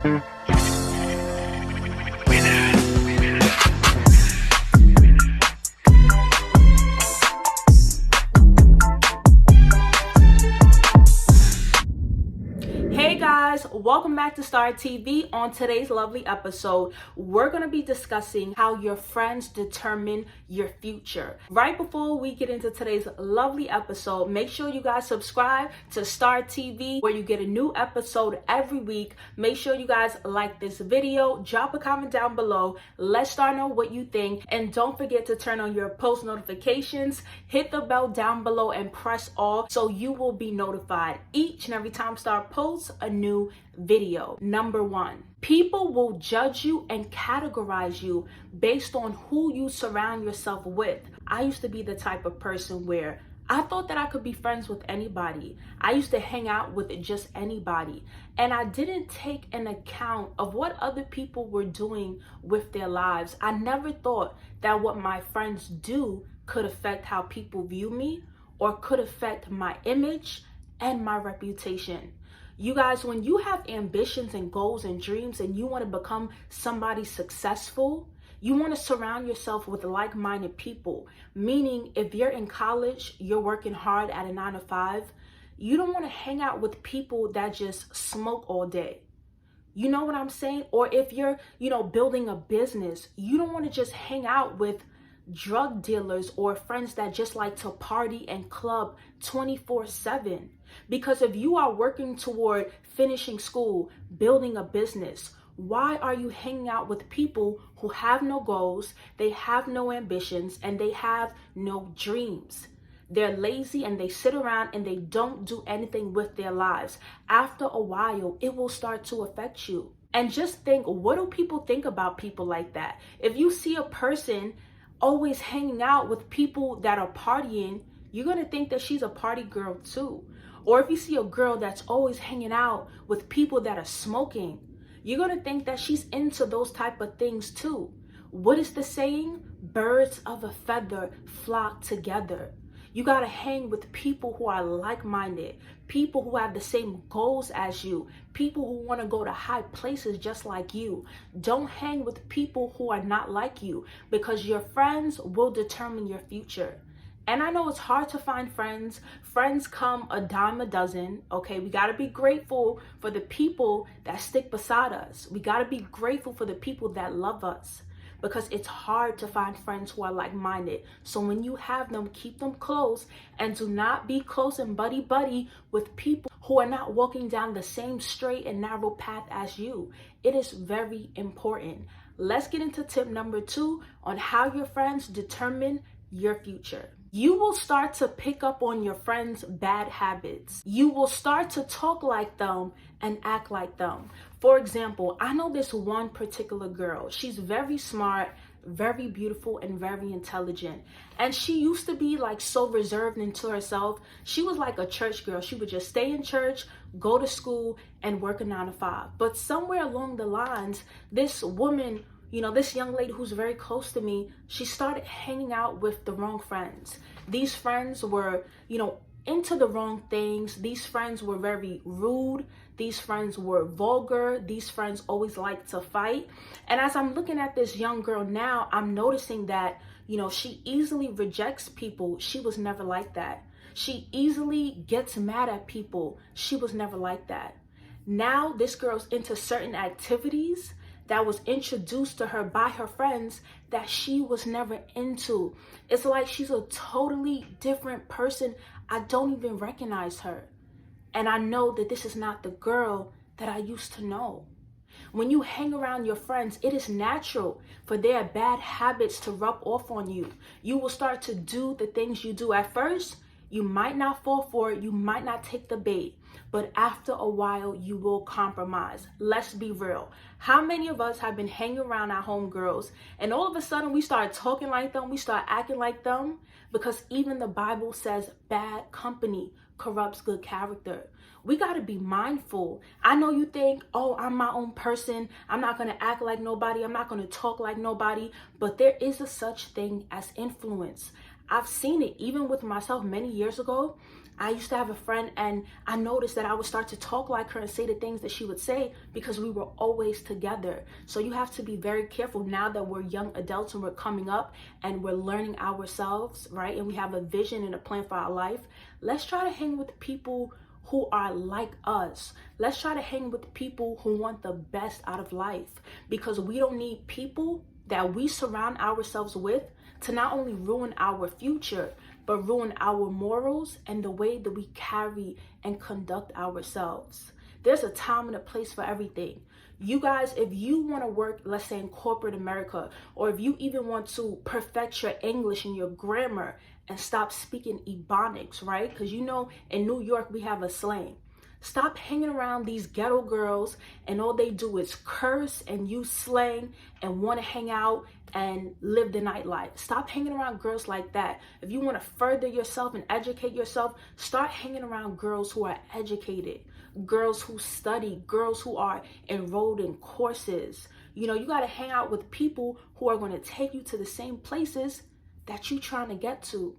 Hey guys, welcome back to Star TV. On today's lovely episode, we're going to be discussing how your friends determine your future. Right before we get into today's lovely episode, make sure you guys subscribe to Star TV where you get a new episode every week. Make sure you guys like this video, drop a comment down below, let Star know what you think, and don't forget to turn on your post notifications, hit the bell down below and press all so you will be notified each and every time Star posts a new video. Number one, people will judge you and categorize you based on who you surround yourself with. I used to be the type of person where I thought that I could be friends with anybody. I used to hang out with just anybody. And I didn't take an account of what other people were doing with their lives. I never thought that what my friends do could affect how people view me or could affect my image and my reputation. You guys, when you have ambitions and goals and dreams and you want to become somebody successful, you want to surround yourself with like-minded people. Meaning, if you're in college, you're working hard at a 9 to 5, you don't want to hang out with people that just smoke all day. You know what I'm saying? Or if you're, building a business, you don't want to just hang out with drug dealers or friends that just like to party and club 24/7. Because if you are working toward finishing school, building a business, why are you hanging out with people who have no goals, they have no ambitions, and they have no dreams? They're lazy and they sit around and they don't do anything with their lives. After a while, it will start to affect you. And just think, what do people think about people like that? If you see a person always hanging out with people that are partying, you're going to think that she's a party girl too. Or if you see a girl that's always hanging out with people that are smoking, you're going to think that she's into those type of things too. What is the saying? Birds of a feather flock together. You got to hang with people who are like-minded, people who have the same goals as you, people who want to go to high places just like you. Don't hang with people who are not like you, because your friends will determine your future. And I know it's hard to find friends. Friends come a dime a dozen, okay? We got to be grateful for the people that stick beside us. We got to be grateful for the people that love us, because it's hard to find friends who are like-minded. So when you have them, keep them close, and do not be close and buddy-buddy with people who are not walking down the same straight and narrow path as you. It is very important. Let's get into tip number 2 on how your friends determine your future. You will start to pick up on your friends' bad habits. You will start to talk like them and act like them. For example, I know this one particular girl. She's very smart, very beautiful, and very intelligent. And she used to be like so reserved into herself. She was like a church girl. She would just stay in church, go to school, and work a 9 to 5. But somewhere along the lines, this woman, this young lady who's very close to me, she started hanging out with the wrong friends. These friends were, into the wrong things. These friends were very rude. These friends were vulgar. These friends always liked to fight. And as I'm looking at this young girl now, I'm noticing that, she easily rejects people. She was never like that. She easily gets mad at people. She was never like that. Now this girl's into certain activities that was introduced to her by her friends that she was never into. It's like she's a totally different person. I don't even recognize her. And I know that this is not the girl that I used to know. When you hang around your friends, it is natural for their bad habits to rub off on you. You will start to do the things you do. At first, you might not fall for it. You might not take the bait. But after a while, you will compromise. Let's be real. How many of us have been hanging around our homegirls and all of a sudden we start talking like them, we start acting like them? Because even the Bible says bad company corrupts good character. We got to be mindful. I know you think, oh, I'm my own person. I'm not going to act like nobody. I'm not going to talk like nobody. But there is a such thing as influence. I've seen it even with myself many years ago. I used to have a friend, and I noticed that I would start to talk like her and say the things that she would say because we were always together. So you have to be very careful now that we're young adults and we're coming up and we're learning ourselves, right? And we have a vision and a plan for our life. Let's try to hang with people who are like us. Let's try to hang with people who want the best out of life, because we don't need people that we surround ourselves with to not only ruin our future, but ruin our morals and the way that we carry and conduct ourselves. There's a time and a place for everything. You guys, if you want to work, let's say in corporate America, or if you even want to perfect your English and your grammar and stop speaking Ebonics, right? Because you know, in New York, we have a slang. Stop hanging around these ghetto girls and all they do is curse and use slang and want to hang out and live the nightlife. Stop hanging around girls like that. If you want to further yourself and educate yourself, start hanging around girls who are educated, girls who study, girls who are enrolled in courses. You know, you got to hang out with people who are going to take you to the same places that you're trying to get to.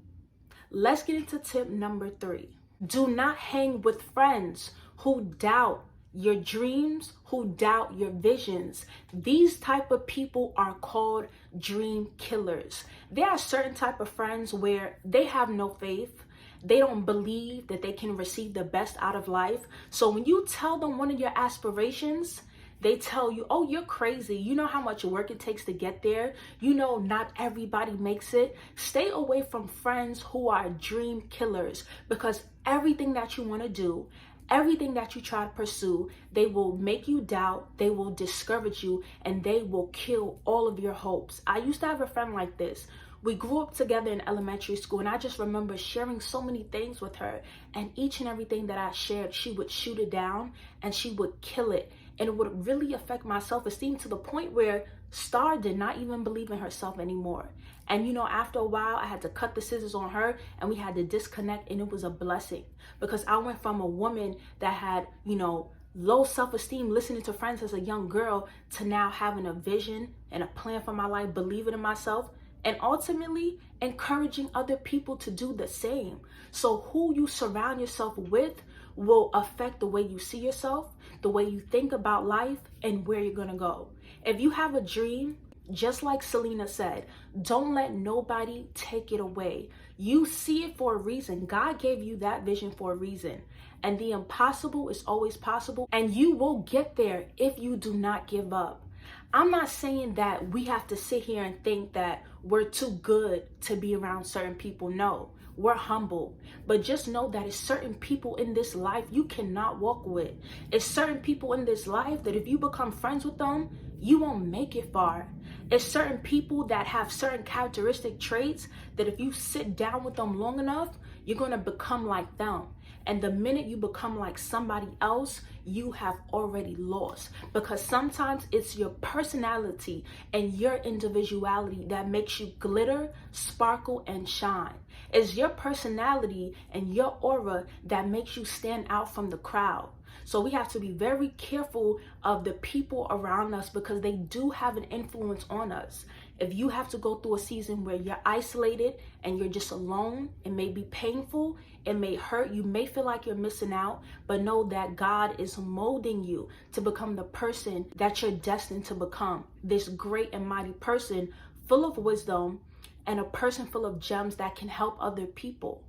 Let's get into tip number 3. Do not hang with friends who doubt your dreams, who doubt your visions. These type of people are called dream killers. There are certain type of friends where they have no faith. They don't believe that they can receive the best out of life. So when you tell them one of your aspirations, they tell you, oh, you're crazy. You know how much work it takes to get there. You know, not everybody makes it. Stay away from friends who are dream killers, because everything that you want to do, everything that you try to pursue, they will make you doubt, they will discourage you, and they will kill all of your hopes. I used to have a friend like this. We grew up together in elementary school, and I just remember sharing so many things with her, and each and everything that I shared, she would shoot it down and she would kill it. And it would really affect my self-esteem to the point where Star did not even believe in herself anymore. And you know, after a while, I had to cut the scissors on her and we had to disconnect, and it was a blessing, because I went from a woman that had, you know, low self-esteem, listening to friends as a young girl, to now having a vision and a plan for my life, believing in myself, and ultimately encouraging other people to do the same. So who you surround yourself with will affect the way you see yourself, the way you think about life, and where you're gonna go. If you have a dream, just like Selena said, don't let nobody take it away. You see it for a reason. God gave you that vision for a reason. And the impossible is always possible, and you will get there if you do not give up. I'm not saying that we have to sit here and think that we're too good to be around certain people. No, we're humble. But just know that it's certain people in this life you cannot walk with. It's certain people in this life that if you become friends with them, you won't make it far. It's certain people that have certain characteristic traits that if you sit down with them long enough, you're going to become like them. And the minute you become like somebody else, you have already lost. Because sometimes it's your personality and your individuality that makes you glitter, sparkle, and shine. It's your personality and your aura that makes you stand out from the crowd. So we have to be very careful of the people around us, because they do have an influence on us. If you have to go through a season where you're isolated and you're just alone, it may be painful, it may hurt, you may feel like you're missing out, but know that God is molding you to become the person that you're destined to become. This great and mighty person full of wisdom, and a person full of gems that can help other people.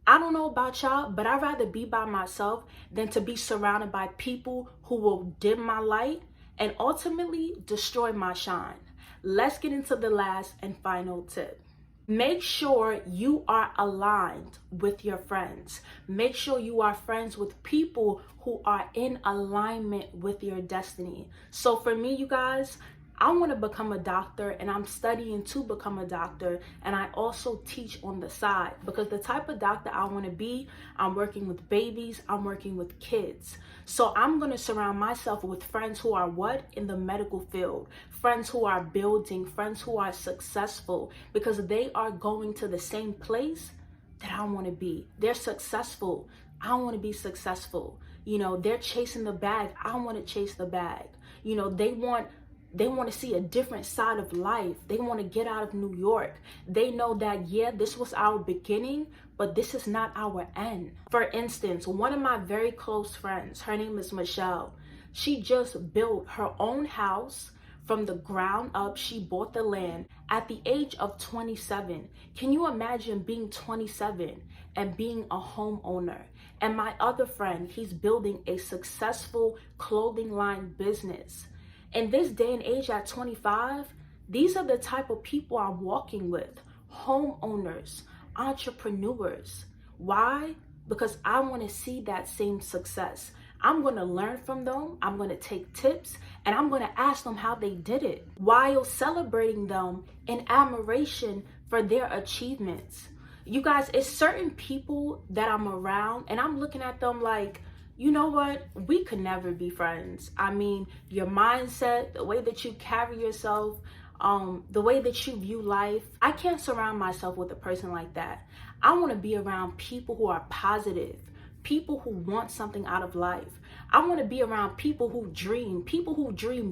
I don't know about y'all, but I'd rather be by myself than to be surrounded by people who will dim my light and ultimately destroy my shine. Let's get into the last and final tip. Make sure you are aligned with your friends. Make sure you are friends with people who are in alignment with your destiny. So for me, you guys, I want to become a doctor, and I'm studying to become a doctor, and I also teach on the side, because the type of doctor I want to be, I'm working with babies, I'm working with kids. So I'm going to surround myself with friends who are what? In the medical field, friends who are building, friends who are successful, because they are going to the same place that I want to be. They're successful. I want to be successful. You know, they're chasing the bag. I want to chase the bag. You know, they want They want to see a different side of life. They want to get out of New York. They know that, yeah, this was our beginning, but this is not our end. For instance, one of my very close friends, her name is Michelle. She just built her own house from the ground up. She bought the land at the age of 27. Can you imagine being 27 and being a homeowner? And my other friend, he's building a successful clothing line business. In this day and age at 25, these are the type of people I'm walking with. Homeowners, entrepreneurs. Why? Because I want to see that same success. I'm going to learn from them. I'm going to take tips and I'm going to ask them how they did it while celebrating them in admiration for their achievements. You guys, it's certain people that I'm around and I'm looking at them like, you know what? We could never be friends. I mean, your mindset, the way that you carry yourself, the way that you view life. I can't surround myself with a person like that. I want to be around people who are positive, people who want something out of life. I want to be around people who dream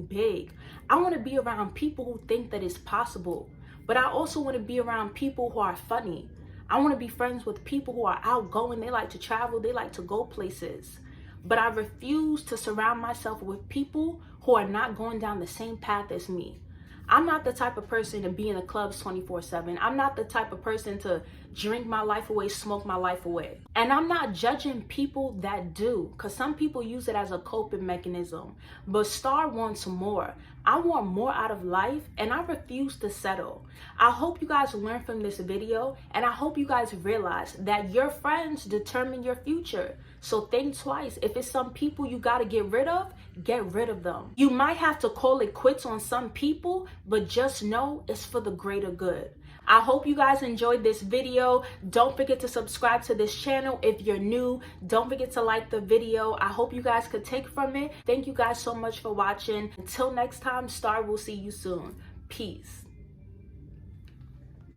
big. I want to be around people who think that it's possible. But I also want to be around people who are funny. I want to be friends with people who are outgoing. They like to travel. They like to go places. But I refuse to surround myself with people who are not going down the same path as me. I'm not the type of person to be in the clubs 24/7. I'm not the type of person to drink my life away, smoke my life away. And I'm not judging people that do, because some people use it as a coping mechanism. But Star wants more. I want more out of life, and I refuse to settle. I hope you guys learn from this video, and I hope you guys realize that your friends determine your future. So think twice. If it's some people you got to get rid of them. You might have to call it quits on some people, but just know it's for the greater good. I hope you guys enjoyed this video. Don't forget to subscribe to this channel if you're new. Don't forget to like the video. I hope you guys could take from it. Thank you guys so much for watching. Until next time, Star will see you soon. Peace.